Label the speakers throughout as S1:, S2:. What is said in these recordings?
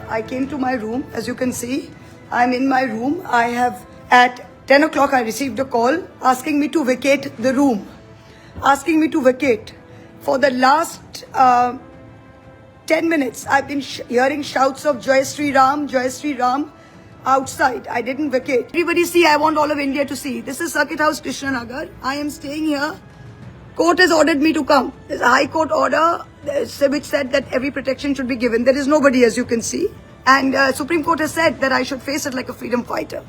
S1: I came to my room. As you can see, I'm in my room. I have, at 10 o'clock, I received a call asking me to vacate the room. Asking me to vacate. For the last 10 minutes, I've been hearing shouts of Jai Sri Ram, Jai Sri Ram outside. I didn't vacate. Everybody see, I want all of India to see. This is Circuit House, Krishnanagar. I am staying here. Court has ordered me to come. There's a High Court order which said that every protection should be given. There is nobody, as you can see. And Supreme Court has said that I should face it like a freedom fighter.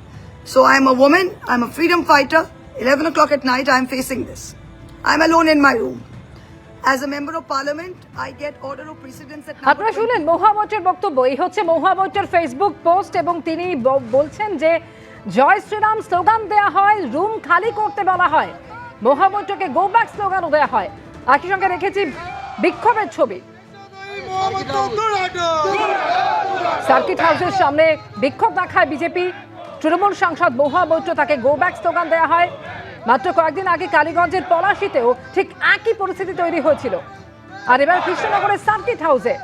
S1: So I'm a woman, I'm a freedom fighter. 11 o'clock at night, I'm facing this. I'm alone in my room. As a member of parliament, I get order of precedence at
S2: আপনারা শুনলেন মহামঞ্চের বক্তব্য। এই হচ্ছে মহামঞ্চের Facebook post এবং তিনি বলছেন যে জয় Shriram slogan দেয়া হয়, রুম খালি করতে বলা হয়, মহামঞ্চকে গো ব্যাক স্লোগানও দেয়া হয়। একই সঙ্গে রেখেছি বিক্ষোভের ছবি। সার্কিট হাউসের সামনে বিক্ষোভ দেখায় বিজেপি। তৃণমূল সাংসদ মহামঞ্চ তাকে গো ব্যাক স্লোগান দেয়া হয়। মাত্র কয়েকদিন আগে কালীগঞ্জের পলাশীতেও ঠিক একই পরিস্থিতি তৈরি হয়েছিল। আর এবার কৃষ্ণনগরের সার্কিট হাউসে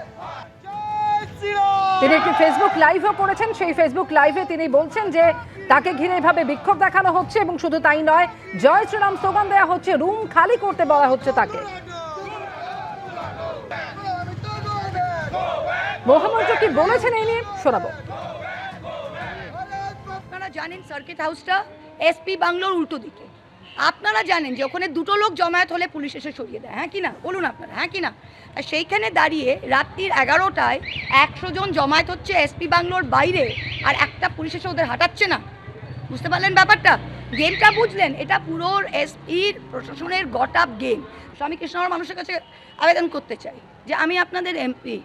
S2: তিনি একটি ফেসবুক লাইভও করেছেন। সেই ফেসবুক লাইভে তিনি বলছেন যে তাকে ঘিরে এভাবে বিক্ষোভ দেখানো হচ্ছে এবং শুধু তাই নয়, জয় শ্রীরাম স্লোগান দেওয়া হচ্ছে, রুম খালি করতে বলা হচ্ছে তাকে। মহামঞ্চ কি বলেছেন এই নিয়ে শোনাবো।
S3: আপনারা জানেন সার্কিট হাউসটা এসপি বাংলোর উল্টো দিকে। আপনারা জানেন যে ওখানে দুটো লোক জমায়েত হলে পুলিশ এসে সরিয়ে দেয়, হ্যাঁ কি না বলুন আপনারা, হ্যাঁ কি না? আর সেইখানে দাঁড়িয়ে রাত্রির 11টায় 100 জন জমায়েত হচ্ছে এসপি বাংলোর বাইরে, আর একটা পুলিশ এসে ওদের হাঁটাচ্ছে না। বুঝতে পারলেন ব্যাপারটা? গেমটা বুঝলেন? এটা পুরো এসপির প্রশাসনের গট আপ গেম। আমি কৃষ্ণনগর মানুষের কাছে আবেদন করতে চাই যে আমি আপনাদের এমপি,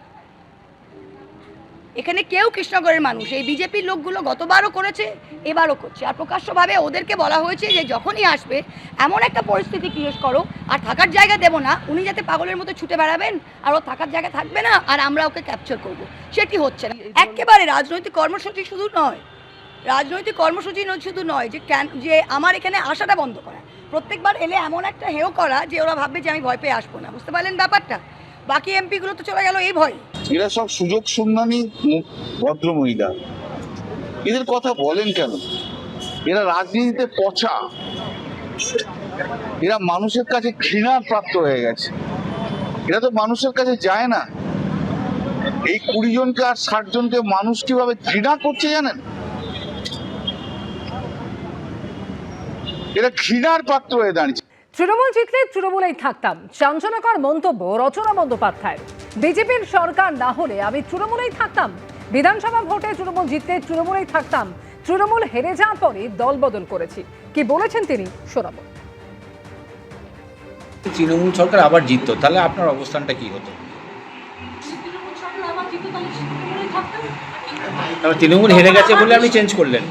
S3: এখানে কেউ কৃষ্ণনগরের মানুষ, এই বিজেপির লোকগুলো গতবারও করেছে, এবারও করছে। আর প্রকাশ্যভাবে ওদেরকে বলা হয়েছে যে যখনই আসবে এমন একটা পরিস্থিতি ক্রিয়েট করো আর থাকার জায়গা দেবো না, উনি যাতে পাগলের মতো ছুটে বেড়াবেন আর ও থাকার জায়গা থাকবে না আর আমরা ওকে ক্যাপচার করব। সেটি হচ্ছে না। একেবারে রাজনৈতিক কর্মসূচি শুধু নয়, রাজনৈতিক কর্মসূচি শুধু নয় যে আমার এখানে আসাটা বন্ধ করা, প্রত্যেকবার এলে এমন একটা হেয় করা যে ওরা ভাববে যে আমি ভয় পেয়ে আসবো না। বুঝতে পারলেন ব্যাপারটা? বাকি এমপিগুলো তো চলে গেল এই ভয়।
S4: এরা সব সুযোগ সন্ধানী ভদ্র মহিলা, এদের কথা বলেন কেন? এরা রাজনীতিতে পচা, এরা মানুষের কাছে ঘৃণার প্রাপ্ত হয়ে গেছে। এরা তো মানুষের কাছে যায় না। এই 20 জনকে আর 60 জনকে মানুষ কিভাবে ঘৃণা করছে জানেন? এরা ঘৃণার পাত্র হয়ে দাঁড়িয়েছে।
S2: তৃণমূল জিতলে তৃণমূলেই থাকতাম, চাঞ্চল্যকর মন্তব্য রচনা বন্দ্যোপাধ্যায়। বিজেপির সরকার না হলে আমি তৃণমূলেই থাকতাম, বিধানসভা ভোটে তৃণমূল জিতলে তৃণমূলেই থাকতাম, তৃণমূল হেরে যাওয়ার পরে দল বদল করেছি। কি বলেছেন তিনি শোনাবো।
S5: তৃণমূল সরকার আবার জিততো তাহলে আপনার অবস্থানটা কি হতো? তৃণমূল হেরে গেছে বলে আপনি চেঞ্জ করলেন?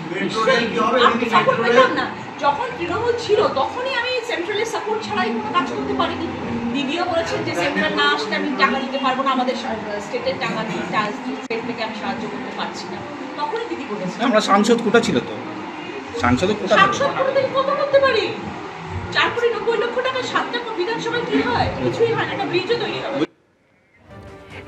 S6: যখন তৃণমূল ছিল তখনই আমি সেন্ট্রালের সাপোর্ট ছাড়াই কোনো কাজ করতে পারিনি। দিদিও বলেছেন যে সেন্ট্রাল না আসলে আমি টাকা দিতে পারবো না, আমাদের স্টেটের টাকা স্টেট থেকে আমি সাহায্য করতে পারছি না, তখনই দিদি বলেছেন।
S5: আমরা সাংসদ কোটা ছিল তো, সাংসদ
S6: কত করতে পারি? 4 কোটি 90 লক্ষ টাকা 7টা বিধানসভায় কি হয়? কিছুই হয় না, একটা ব্রিজও তৈরি হবে।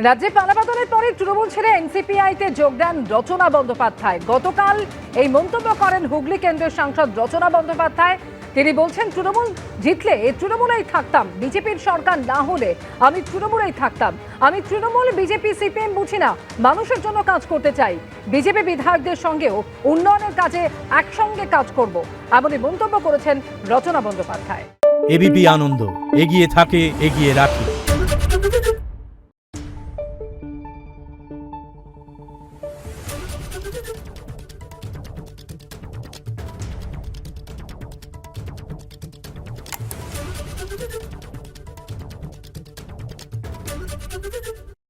S2: রাজ্যে পালাবদলের পরে তৃণমূল ছেড়ে এনসিপিআইতে যোগ দেন রচনা বন্দ্যোপাধ্যায়। গতকাল এই মন্তব্য করেন হুগলি কেন্দ্রের সাংসদ রচনা বন্দ্যোপাধ্যায়। তিনি বলছেন তৃণমূল জিতলে তৃণমূলেই থাকতাম, বিজেপির সরকার না হলে আমি তৃণমূলেই থাকতাম। আমি তৃণমূল বিজেপি সিপিএম বুঝি না, মানুষের জন্য কাজ করতে চাই। বিজেপি বিধায়কদের সঙ্গেও উন্নয়নের কাজে একসঙ্গে কাজ করব, এমনই মন্তব্য করেছেন রচনা বন্দ্যোপাধ্যায়।
S7: এবিপি আনন্দ, এগিয়ে থাকে, এগিয়ে রাখে।